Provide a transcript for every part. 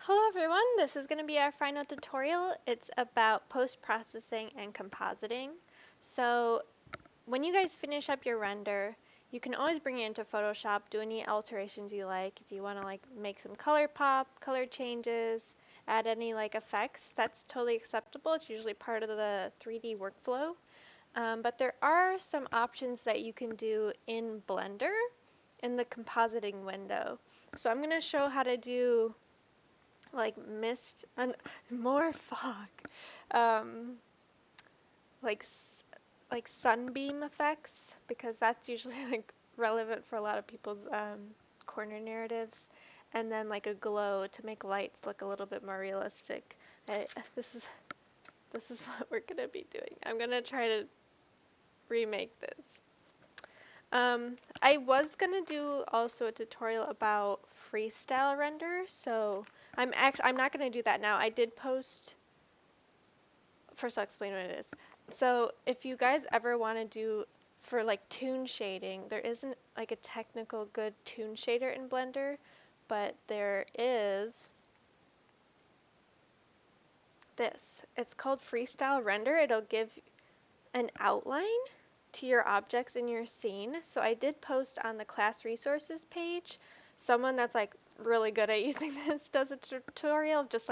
Hello everyone, this is going to be our final tutorial. It's about post-processing and compositing. So when you guys finish up your render, you can always bring it into Photoshop, do any alterations you like. If you want to make some color pop, color changes, add any effects, that's totally acceptable. It's usually part of the 3D workflow. But there are some options that you can do in Blender in the compositing window. So I'm going to show how to do mist and more fog, um, like sunbeam effects, because that's usually relevant for a lot of people's corner narratives, and then a glow to make lights look a little bit more realistic. I, this is this is what we're gonna be doing. I'm gonna try to remake this. I was gonna do also a tutorial about freestyle render, so I'm not gonna do that now. I did post. First, I'll explain what it is. So if you guys ever want to do for toon shading, there isn't a technical good toon shader in Blender, but there is this. It's called freestyle render. It'll give an outline to your objects in your scene. So I did post on the class resources page. Someone that's really good at using this does a tutorial of just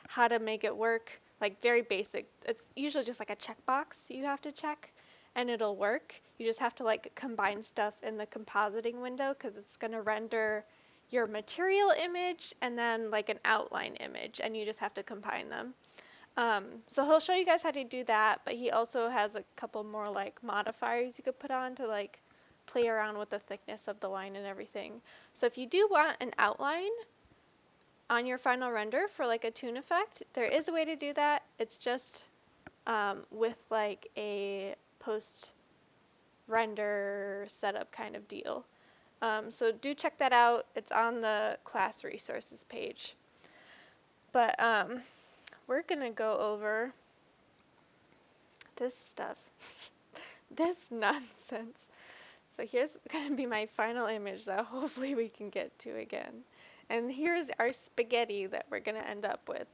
how to make it work, very basic. It's usually just a checkbox you have to check and it'll work. You just have to combine stuff in the compositing window because it's going to render your material image and then an outline image, and you just have to combine them. So he'll show you guys how to do that, but he also has a couple more modifiers you could put on to play around with the thickness of the line and everything. So if you do want an outline on your final render for a toon effect, there is a way to do that. It's just with a post render setup kind of deal. So do check that out. It's on the class resources page. But we're gonna go over this stuff, this nonsense. So here's gonna be my final image that hopefully we can get to again. And here's our spaghetti that we're gonna end up with.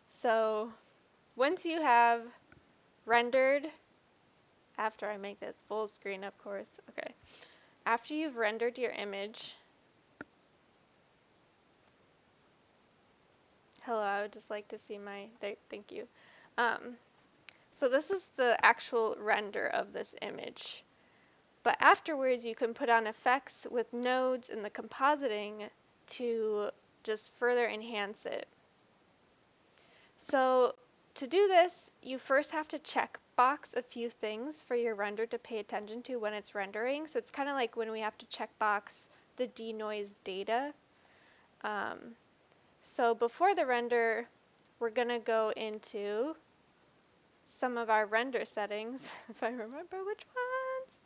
So once you have rendered, after I make this full screen of course, okay. After you've rendered your image, hello, I would just like to see my, thank you. So this is the actual render of this image. But afterwards, you can put on effects with nodes in the compositing to just further enhance it. So to do this, you first have to check box a few things for your render to pay attention to when it's rendering. So it's kind of like when we have to check box the denoise data. So before the render, we're going to go into some of our render settings, if I remember which ones.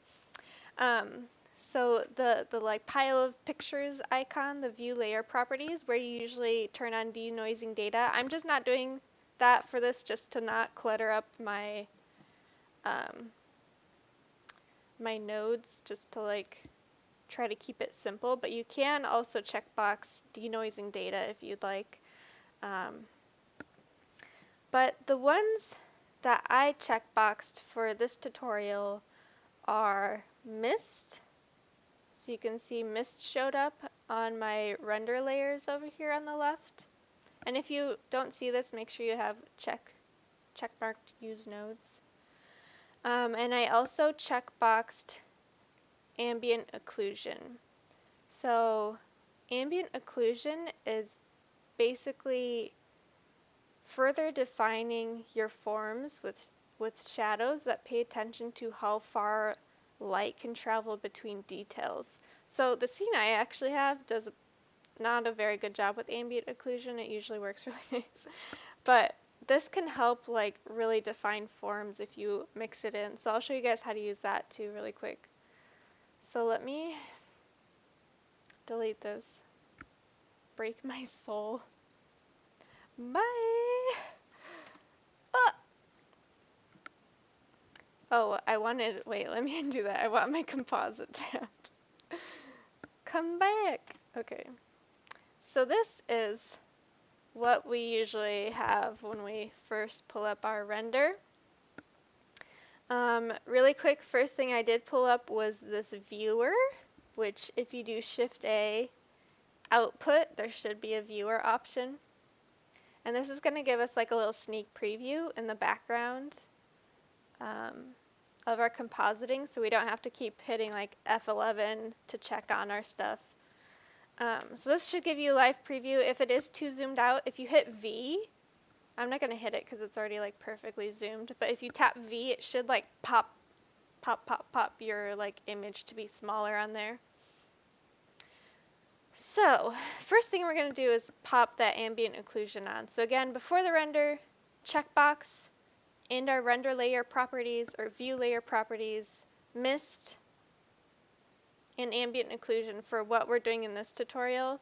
So the pile of pictures icon, the view layer properties, where you usually turn on denoising data. I'm just not doing that for this, just to not clutter up my my nodes, just to try to keep it simple. But you can also checkbox denoising data if you'd like. But the ones that I checkboxed for this tutorial are mist. So you can see mist showed up on my render layers over here on the left. And if you don't see this, make sure you have checkmarked use nodes. And I also checkboxed ambient occlusion. So ambient occlusion is basically further defining your forms with shadows that pay attention to how far light can travel between details. So the scene I actually have does not a very good job with ambient occlusion. It usually works really nice. But this can help really define forms if you mix it in. So I'll show you guys how to use that too really quick. So let me delete this. Break my soul. Bye! Oh, wait, let me undo that. I want my composite tab. Come back. Okay. So this is what we usually have when we first pull up our render. Really quick, first thing I did pull up was this viewer, which if you do Shift A, output, there should be a viewer option. And this is going to give us like a little sneak preview in the background of our compositing, so we don't have to keep hitting like F11 to check on our stuff. So this should give you a live preview. If it is too zoomed out, if you hit V, I'm not going to hit it because it's already like perfectly zoomed, but if you tap V, it should like pop your like image to be smaller on there. So first thing we're going to do is pop that ambient occlusion on. So again, before the render, checkbox, in our render layer properties or view layer properties, mist and ambient occlusion for what we're doing in this tutorial.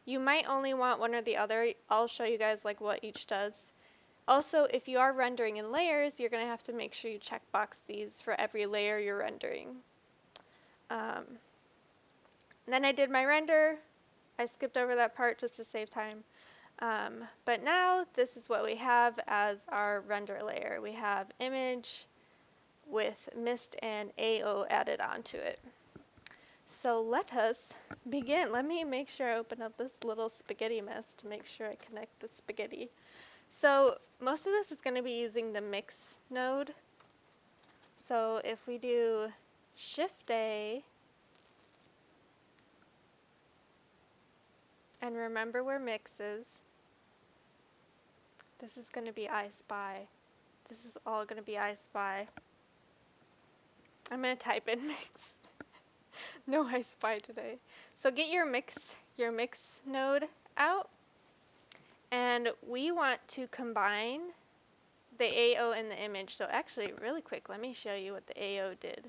You might only want one or the other. I'll show you guys like what each does. Also, if you are rendering in layers, you're going to have to make sure you checkbox these for every layer you're rendering. Then I did my render. I skipped over that part just to save time. But now this is what we have as our render layer. We have image with mist and AO added onto it. So let us begin. Let me make sure I open up this little spaghetti mess to make sure I connect the spaghetti. So most of this is going to be using the mix node. So if we do Shift A, and remember where mix is, this is going to be I Spy. This is all going to be I Spy. I'm going to type in mix. No I Spy today. So get your mix node out, and we want to combine the AO and the image. So actually, really quick, let me show you what the AO did.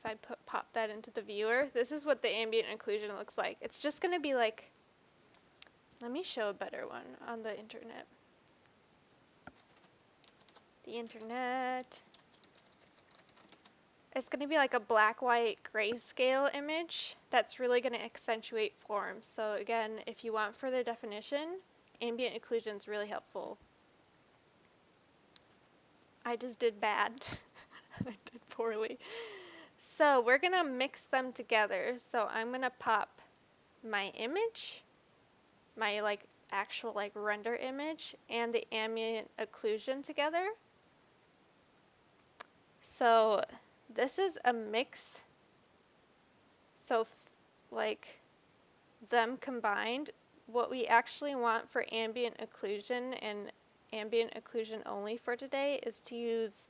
If I pop that into the viewer, this is what the ambient occlusion looks like. It's just going to be like, let me show a better one on the internet. The internet. It's going to be like a black-white grayscale image that's really going to accentuate form. So again, if you want further definition, ambient occlusion is really helpful. I just did bad. I did poorly. So we're going to mix them together. So I'm going to pop my image, my like actual like render image, and the ambient occlusion together. So this is a mix. So like them combined, what we actually want for ambient occlusion and ambient occlusion only for today is to use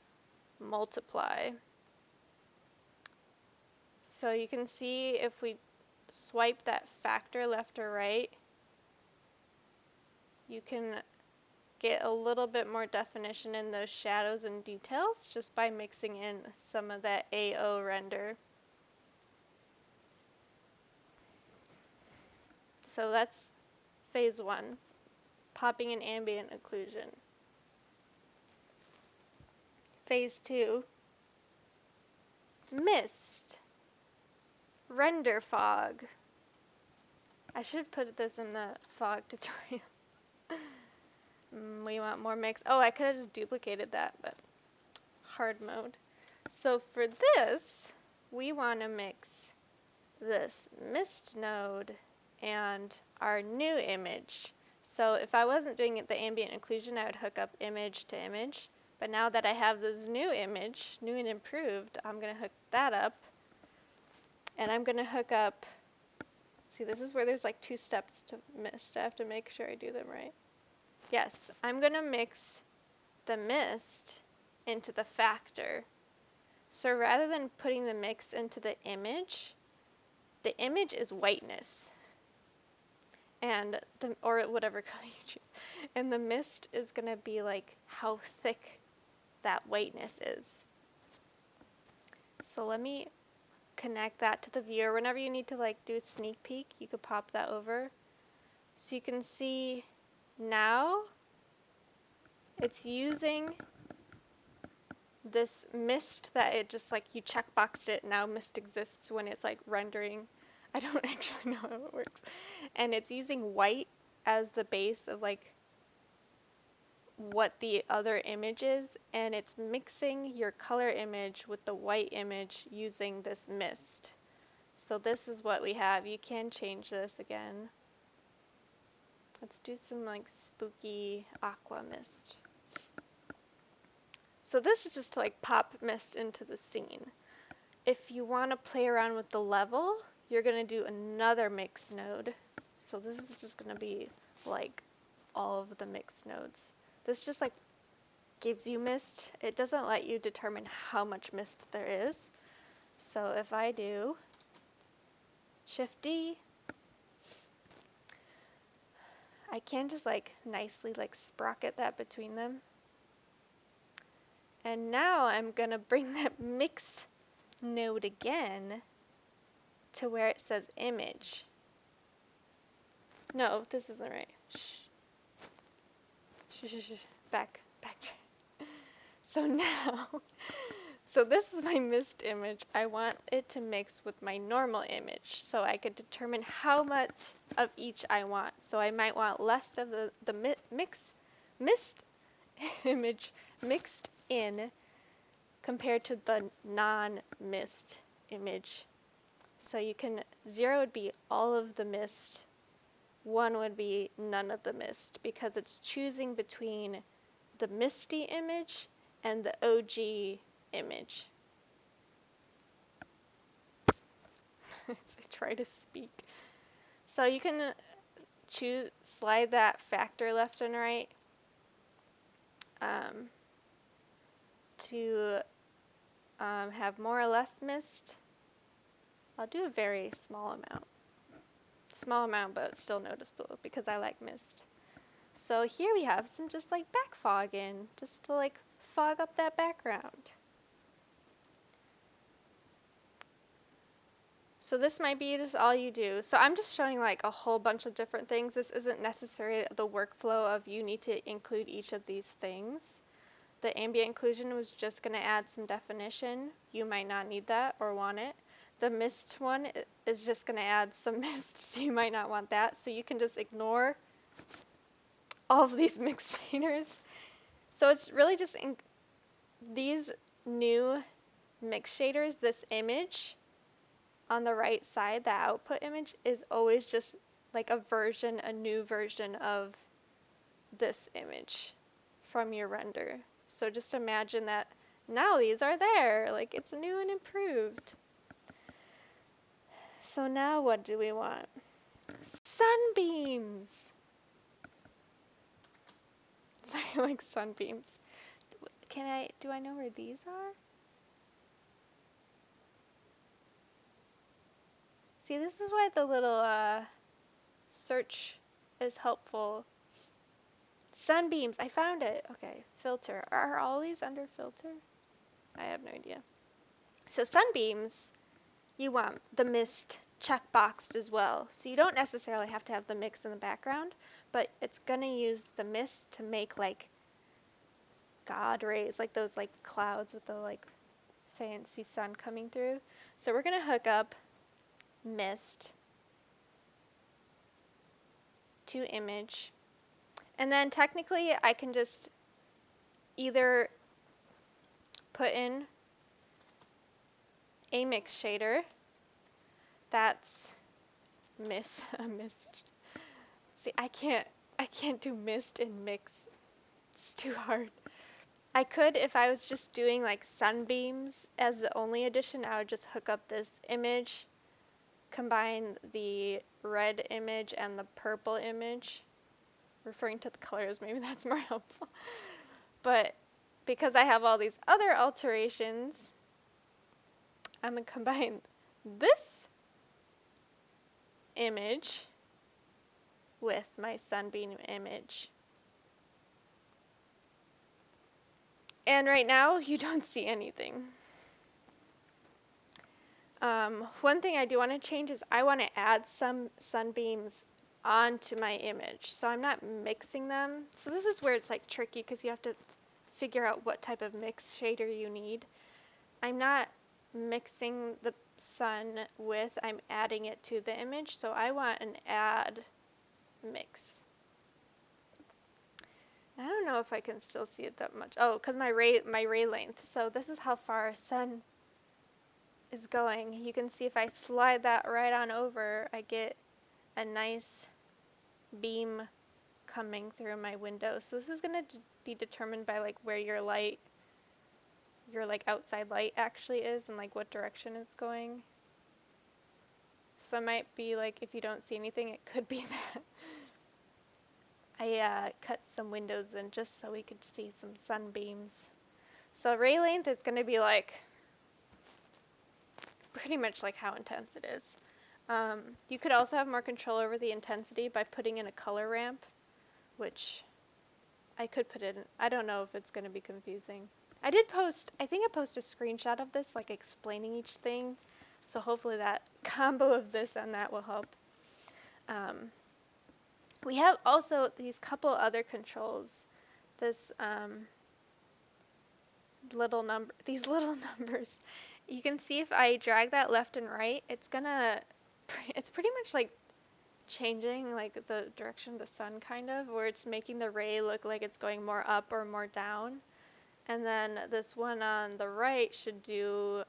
multiply. So you can see if we swipe that factor left or right, you can get a little bit more definition in those shadows and details just by mixing in some of that AO render. So that's phase one, popping in ambient occlusion. Phase two, mist, render fog. I should put this in the fog tutorial. We want more mix. Oh, I could have just duplicated that, but hard mode. So for this, we want to mix this mist node and our new image. So if I wasn't doing it the ambient occlusion, I would hook up image to image. But now that I have this new image, new and improved, I'm going to hook that up. And I'm going to hook up, see, this is where there's like 2 steps to mist. I have to make sure I do them right. Yes, I'm going to mix the mist into the factor. So rather than putting the mix into the image is whiteness. And or whatever color you choose. And the mist is going to be like how thick that whiteness is. So let me connect that to the viewer. Whenever you need to like do a sneak peek, you could pop that over. So you can see now it's using this mist that it just like you checkboxed it. Now mist exists when it's like rendering. I don't actually know how it works. and it's using white as the base of like what the other image is, and it's mixing your color image with the white image using this mist. So this is what we have. You can change this again. Let's do some like spooky aqua mist. So this is just to like pop mist into the scene. If you want to play around with the level, you're going to do another mix node. So this is just going to be like all of the mix nodes. This just like gives you mist. It doesn't let you determine how much mist there is. So if I do Shift D, I can just like nicely like sprocket that between them. And now I'm going to bring that mix node again to where it says image. No, this isn't right. Back. So now, so this is my mist image. I want it to mix with my normal image, so I could determine how much of each I want. So I might want less of the mist image mixed in compared to the non-mist image. So you can, 0 would be all of the mist, 1 would be none of the mist, because it's choosing between the misty image and the OG image. As I try to speak. So you can slide that factor left and right to have more or less mist. I'll do a very small amount. Small amount, but still noticeable because I like mist. So here we have some just like back fog in, just to like fog up that background. So this might be just all you do. So I'm just showing like a whole bunch of different things. This isn't necessarily the workflow of you need to include each of these things. The ambient occlusion was just going to add some definition. You might not need that or want it. The mist one is just going to add some mist, so you might not want that. So you can just ignore all of these mixed shaders. So it's really just these new mix shaders, this image on the right side, the output image, is always just like a new version of this image from your render. So just imagine that now these are there, like it's new and improved. So now what do we want? Sunbeams! Sorry, like sunbeams. Do I know where these are? See, this is why the little search is helpful. Sunbeams, I found it. Okay, filter. Are all these under filter? I have no idea. So sunbeams, you want the mist checkboxed as well. So you don't necessarily have to have the mix in the background, but it's gonna use the mist to make like God rays, like those like clouds with the like fancy sun coming through. So we're gonna hook up mist to image, and then technically I can just either put in a mix shader that's mist. See, I can't do mist and mix. It's too hard. I could, if I was just doing like sunbeams as the only addition, I would just hook up this image, combine the red image and the purple image, referring to the colors, maybe that's more helpful. But because I have all these other alterations, I'm going to combine this image with my sunbeam image. And right now, you don't see anything. One thing I do want to change is I want to add some sunbeams onto my image. So I'm not mixing them. So this is where it's like tricky because you have to figure out what type of mix shader you need. I'm not mixing the sun with, I'm adding it to the image, so I want an add mix. I don't know if I can still see it that much. Oh, because my ray length. So this is how far our sun is going. You can see if I slide that right on over, I get a nice beam coming through my window. So this is going to be determined by like where your light, your like outside light actually is and like what direction it's going. So that might be like, if you don't see anything, it could be that. I cut some windows in just so we could see some sunbeams. So ray length is going to be like pretty much like how intense it is. You could also have more control over the intensity by putting in a color ramp, which I could put in. I don't know if it's going to be confusing. I think I posted a screenshot of this, like explaining each thing. So hopefully that combo of this and that will help. We have also these couple other controls. This these little numbers. You can see if I drag that left and right, it's pretty much like changing like the direction of the sun kind of, where it's making the ray look like it's going more up or more down. And then this one on the right should do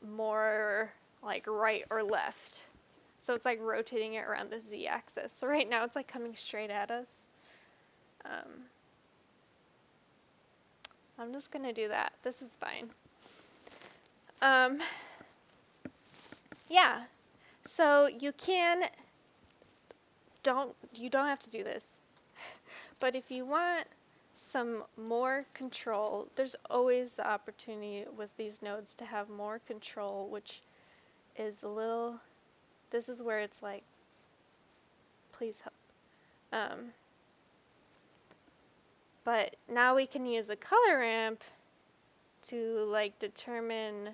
more like right or left. So it's like rotating it around the z-axis. So right now it's like coming straight at us. I'm just gonna do that. This is fine. Yeah. So you don't have to do this. But if you want some more control, there's always the opportunity with these nodes to have more control, which is this is where it's like, please help. But now we can use a color ramp to like determine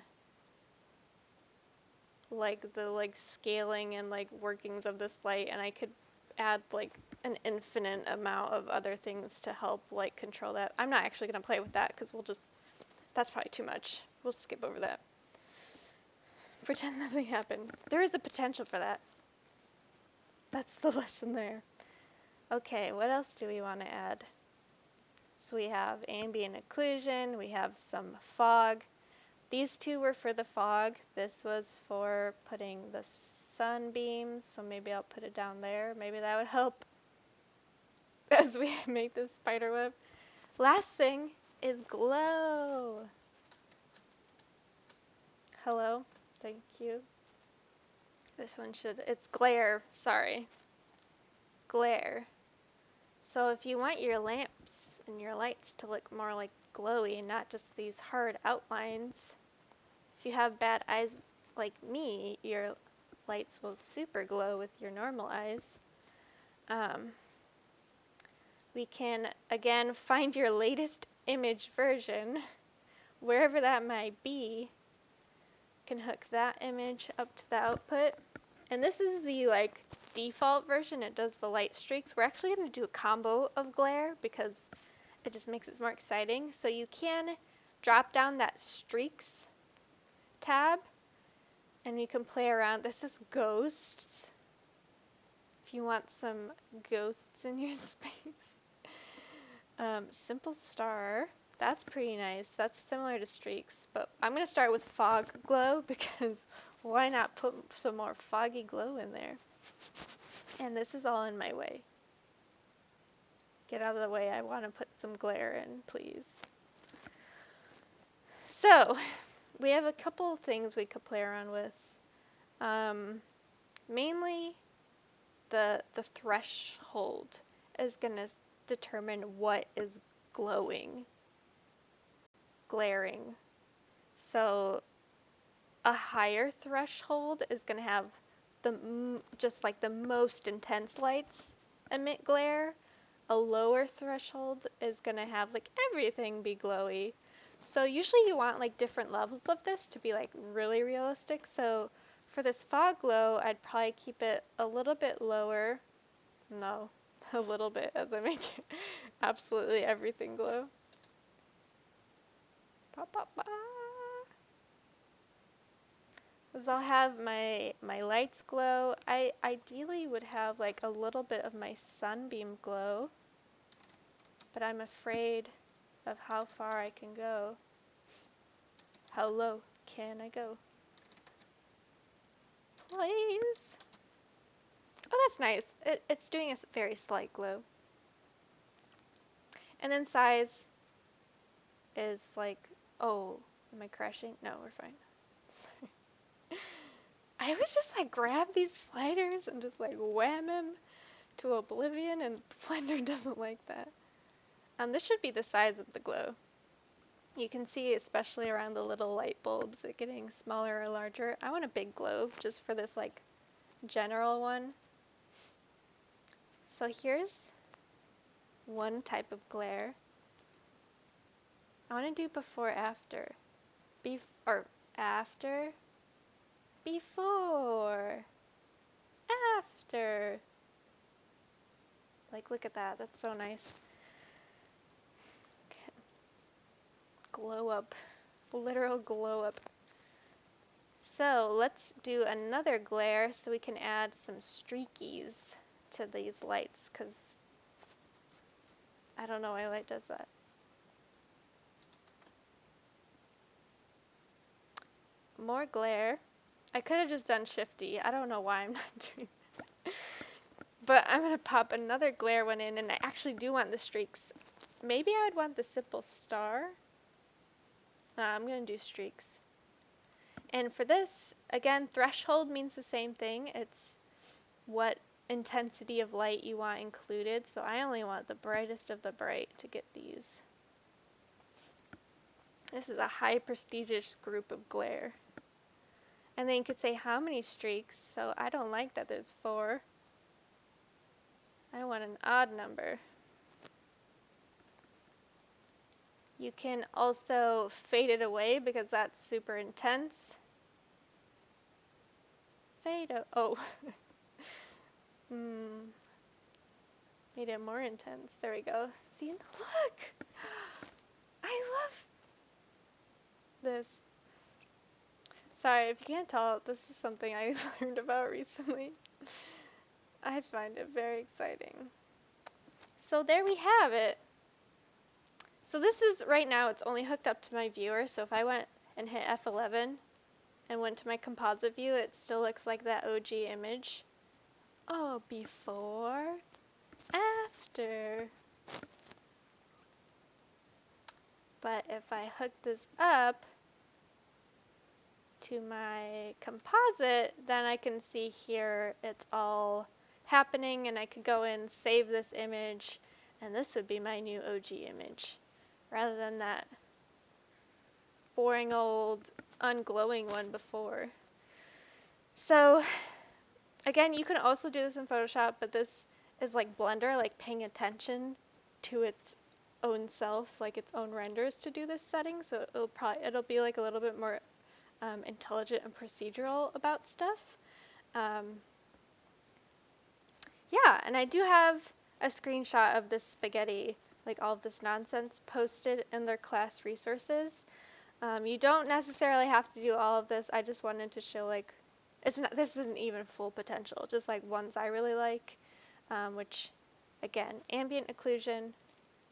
like the like scaling and like workings of this light, and I could add like an infinite amount of other things to help like control that. I'm not actually going to play with that because that's probably too much. We'll skip over that. Pretend nothing happened. There is a potential for that. That's the lesson there. Okay, what else do we want to add? So we have ambient occlusion, we have some fog. These two were for the fog. This was for putting the sunbeams, so maybe I'll put it down there. Maybe that would help as we make this spider web. Last thing is glow. Hello, thank you. This one it's glare, sorry. Glare. So if you want your lamps and your lights to look more like glowy, not just these hard outlines, if you have bad eyes like me, your lights will super glow with your normal eyes. We can, again, find your latest image version, wherever that might be. Can hook that image up to the output. And this is the like default version. It does the light streaks. We're actually going to do a combo of glare because it just makes it more exciting. So you can drop down that streaks tab and you can play around. This is ghosts. If you want some ghosts in your space. Simple star. That's pretty nice. That's similar to streaks, but I'm going to start with fog glow because why not put some more foggy glow in there? And this is all in my way. Get out of the way. I want to put some glare in, please. So, we have a couple of things we could play around with. Mainly, the threshold is going to determine what is glowing, glaring. So a higher threshold is going to have just like the most intense lights emit glare. A lower threshold is going to have like everything be glowy. So usually you want like different levels of this to be like really realistic. So for this fog glow, I'd probably keep it a little bit lower. No, a little bit, as I make absolutely everything glow. Ba, ba, ba. is I'll have my lights glow. I ideally would have like a little bit of my sunbeam glow, but I'm afraid of how far I can go. How low can I go? Please. Oh, that's nice. It's doing a very slight glow. And then size is like, oh, am I crashing? No, we're fine. I always just like grab these sliders and just like wham him to oblivion, and Blender doesn't like that. This should be the size of the glow. You can see, especially around the little light bulbs, it getting smaller or larger. I want a big glow just for this like general one. So here's one type of glare. I want to do before, after. Or after, before, after. Like, look at that. That's so nice. Okay. Glow up. Literal glow up. So let's do another glare so we can add some streakies to these lights, because I don't know why light does that. More glare. I could have just done shifty. I don't know why I'm not doing that. But I'm going to pop another glare one in, and I actually do want the streaks. Maybe I would want the simple star. I'm going to do streaks. And for this, again, threshold means the same thing. It's what intensity of light you want included. So I only want the brightest of the bright to get these. This is a high prestigious group of glare. And then you could say how many streaks. So I don't like that there's 4. I want an odd number. You can also fade it away because that's super intense. Oh. Made it more intense. There we go. See, look! I love this. Sorry, if you can't tell, this is something I learned about recently. I find it very exciting. So there we have it. So this is, right now, it's only hooked up to my viewer, so if I went and hit F11 and went to my composite view, it still looks like that OG image. Oh, before, after. But if I hook this up to my composite, then I can see here it's all happening, and I could go in, save this image, and this would be my new OG image, rather than that boring old unglowing one before. So again, you can also do this in Photoshop, but this is like Blender, like paying attention to its own self, like its own renders to do this setting. So it'll be like a little bit more intelligent and procedural about stuff. Yeah, and I do have a screenshot of this spaghetti, like all of this nonsense, posted in their class resources. You don't necessarily have to do all of this. I just wanted to show like this isn't even full potential, just like ones I really like, which again, ambient occlusion,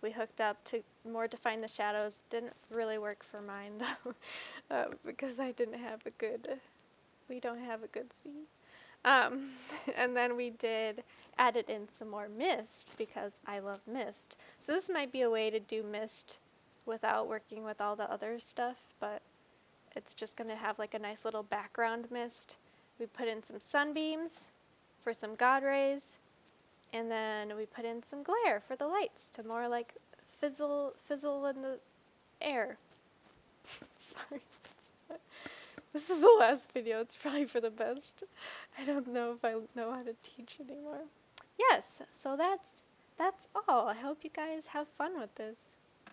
we hooked up to more define the shadows. Didn't really work for mine though, because we don't have a good C. And then we added in some more mist because I love mist. So this might be a way to do mist without working with all the other stuff, but it's just going to have like a nice little background mist. We put in some sunbeams for some God rays, and then we put in some glare for the lights to more like fizzle in the air. Sorry. This is the last video. It's probably for the best. I don't know if I know how to teach anymore. Yes, so that's all. I hope you guys have fun with this.